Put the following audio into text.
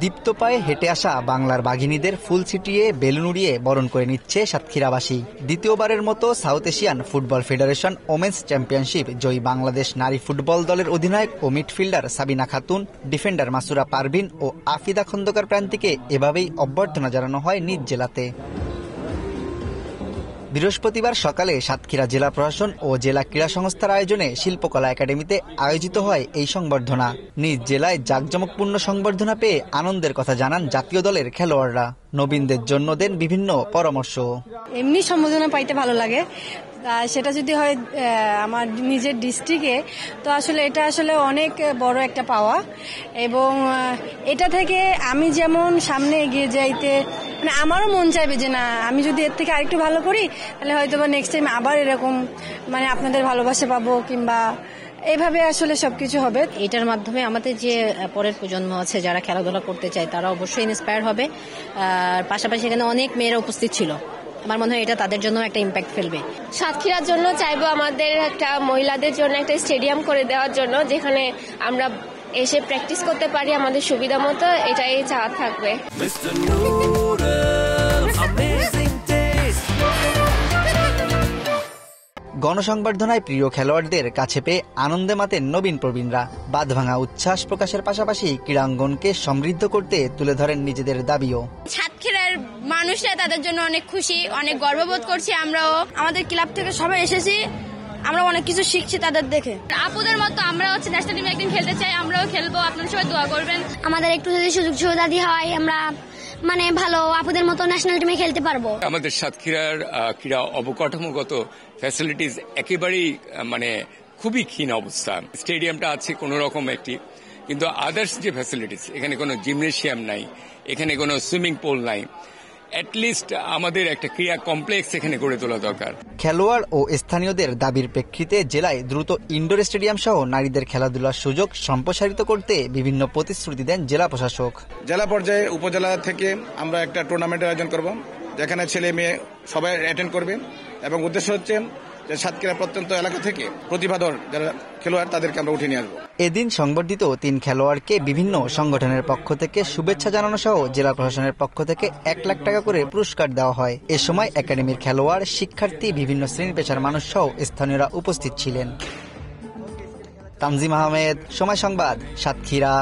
দীপ্ত পায়ে হেঁটে আসা বাংলার বাঘিনীদের ফুল ছিটিয়ে বেলুন উড়িয়ে বরণ করে নিচ্ছে সাতক্ষীরাবাসী। দ্বিতীয়বারের মতো south Asian football federation women's championship জয়ী বাংলাদেশ নারী ফুটবল দলের অধিনায়ক ও মিডফিল্ডার সাবিনা খাতুন, ডিফেন্ডার মাসুরা পারভিন ও আফিদা খন্দকার প্রান্তিকে এভাবেই অভ্যর্থনা জানানো হয় নিজ জেলাতে। বৃহস্পতিবার সকালে সাতক্ষীরা জেলা প্রশাসন ও জেলা ক্রীড়া সংস্থার আয়োজনে শিল্পকলা একাডেমিতে আয়োজিত হয় এই সংবর্ধনা। নিজ জেলায় জাঁকজমকপূর্ণ সংবর্ধনা পেয়ে আনন্দের কথা জানান জাতীয় দলের খেলোয়াড়রা। নবীনদের জন্য দেন বিভিন্ন পরামর্শ। এমনি সম্বোধনা পাইতে ভালো লাগে, সেটা যদি হয় আমার নিজের ডিস্ট্রিক্টে, তো আসলে এটা আসলে অনেক বড় একটা পাওয়া। এবং এটা থেকে আমি যেমন সামনে এগিয়ে যাইতে, মানে আমারও মন চাইবে যে না, আমি যদি এর থেকে আরেকটু ভালো করি তাহলে হয়তো বা নেক্সট টাইম আবার এরকম মানে আপনাদের ভালোবাসা পাবো, কিংবা এইভাবে আসলে সবকিছু হবে। এটার মাধ্যমে আমাদের যে পরের প্রজন্ম আছে যারা খেলাধুলা করতে চায় তারা অবশ্যই ইন্সপায়ার হবে। আর পাশাপাশি এখানে অনেক মেয়েরা উপস্থিত ছিল, আমার মনে হয় এটা তাদের জন্য একটা ইম্প্যাক্ট ফেলবে। সাতক্ষীরার জন্য চাইবো আমাদের একটা মহিলাদের জন্য একটা স্টেডিয়াম করে দেওয়ার জন্য, যেখানে আমরা এসে প্র্যাকটিস করতে পারি আমাদের সুবিধা মতো, এটাই চাওয়া থাকবে। গণসংবর্ধনায় প্রিয় খেলোয়াড়দের কাছে পেয়ে আনন্দে মাতেন নবীন প্রবীণরা। বাঁধভাঙা উচ্ছ্বাস প্রকাশের পাশাপাশি ক্রীড়াঙ্গনকে সমৃদ্ধ করতে তুলে ধরেন নিজেদের দাবিও। সাতক্ষীরার মানুষরা তাদের জন্য অনেক খুশি, অনেক গর্ববোধ করছি। আমরাও আমাদের ক্লাব থেকে সবাই এসেছি, আমরা অনেক কিছু শিখছি তাদের দেখে। আপুদের মতো আমরাও ন্যাশনাল টিমে একদিন খেলতে চাই, আমরাও খেলবো, আপনারা সবাই দোয়া করবেন। আমাদের একটু যদি সুযোগ সুবিধা দিয়ে হয়, আমরা মানে ভালো আপুদের মতো ন্যাশনাল টিমে খেলতে পারবো। আমাদের সাতক্ষীরার ক্রীড়া অবকাঠামোগত ফ্যাসিলিটিস একেবারেই মানে খুবই ক্ষীণ অবস্থা। স্টেডিয়ামটা আছে কোন রকম একটি, কিন্তু আদার্স যে ফ্যাসিলিটিস, এখানে কোনো জিমনেশিয়াম নাই, এখানে কোনো সুইমিং পুল নাই। অ্যাটলিস্ট আমাদের একটা ক্রীড়া কমপ্লেক্স এখানে গড়ে তোলা দরকার। খেলোয়াড় ও স্থানীয়দের দাবির প্রেক্ষিতে জেলায় দ্রুত ইনডোর স্টেডিয়াম সহ নারীদের খেলাধুলার সুযোগ সম্প্রসারিত করতে বিভিন্ন প্রতিশ্রুতি দেন জেলা প্রশাসক। জেলা পর্যায়ে উপজেলা থেকে আমরা একটা টুর্নামেন্টের আয়োজন করব, যেখানে ছেলে মেয়ে সবাই অ্যাটেন্ড করবে, এবং উদ্দেশ্য হচ্ছে যে সাতক্ষীরা প্রত্যন্ত এলাকা থেকে প্রতিভাধর যারা খেলোয়াড় তাদেরকে আমরা উঠে নিয়ে আসবো। এদিন সংবর্ধিত 3 খেলোয়াড়কে বিভিন্ন সংগঠনের পক্ষ থেকে শুভেচ্ছা জানানো সহ জেলা প্রশাসনের পক্ষ থেকে 1 লাখ টাকা করে পুরস্কার দেওয়া হয়। এ সময় একাডেমির খেলোয়াড়, শিক্ষার্থী, বিভিন্ন শ্রেণী পেশার মানুষ সহ স্থানীয়রা উপস্থিত ছিলেন। তানজিম আহমেদ, সময় সংবাদ, সাতক্ষীরা।